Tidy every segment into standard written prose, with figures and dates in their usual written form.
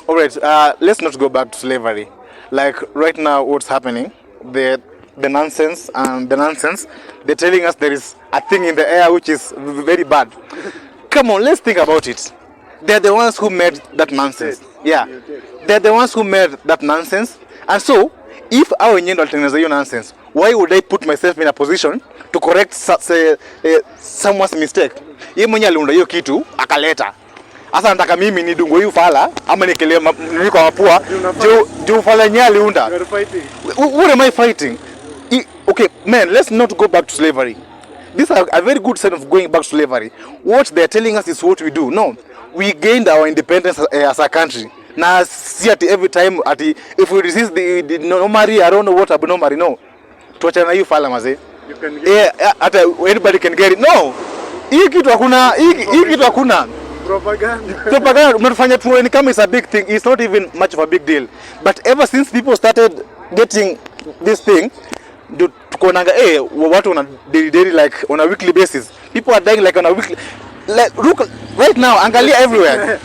All right, let's not go back to slavery. Like right now, what's happening? The nonsense and the nonsense. They're telling us there is a thing in the air which is very bad. Come on, let's think about it. They're the ones who made that nonsense. Yeah, they're the ones who made that nonsense. And so, if I were to nonsense, why would I put myself in a position to correct someone's mistake? Yeye mwenye aliunda hiyo kitu akaleta. Asa nataka mimi nidungo hiyo fala ama nikelea niko mapua juu fala nye aliunda. What am I fighting? Okay, man, let's not go back to slavery. This is a very good sign of going back to slavery. What they're telling us is what we do. No, we gained our independence as a country. Now, see at every time, if we resist the normally, I don't know what abnormal, no. Tuachana hiyo fala maze. Anybody can get it. No. Hii kitu hakuna. Propaganda. Unafanya tu ni kama is a big thing. It's not even much of a big deal. But ever since people started getting this thing, tukonanga watu on a daily like on a weekly basis. People are dying like on a weekly. Like, look right now, angalia everywhere.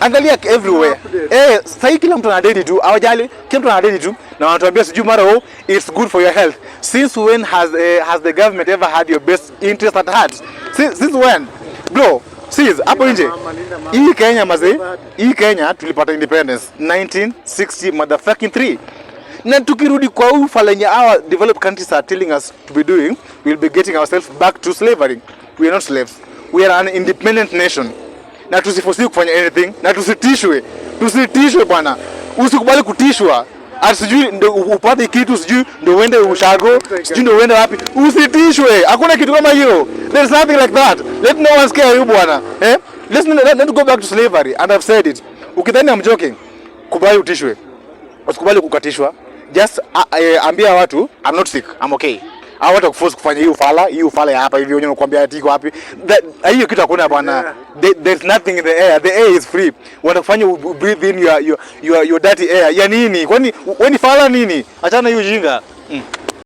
Sasa kila mtu anadedi tu, hawajali, kila mtu anadedi tu na wanatuambia sijui mara it's good for your health. Since when has the government ever had your best interest at heart? Since when? Bro, see hapo nje. Hii Kenya maze, hii Kenya tulipata independence 1960 motherfucking 3. Na tukirudi kwa ufalenya our developed countries are telling us to be doing, we'll be getting ourselves back to slavery. We are not slaves. We are an independent nation. Na tusifosi kufanya anything, na tusitishwe bwana. Usikubali kutishwa. Asijui ndo upate kitu, sijui ndo uende ushago, sijui ndo uende wapi. Usitishwe. Hakuna kitu kama hiyo. There's nothing like that. Let no one scare you bwana. Let's go back to slavery, and I've said it. Ukidhani I'm joking, kubali utishwe. Usikubali kukatishwa. Just ambia watu I'm not sick, I'm okay. Hawa watu kuforce kufanya hiyo fala ya hapa hivi wenyewe nakwambia ati iko wapi. Hiyo kitu hakuna bwana. There's nothing in the air. The air is free. Wanafanya breathe in your dirty air. Ya nini? Kwani fala nini? Achana hiyo jinga.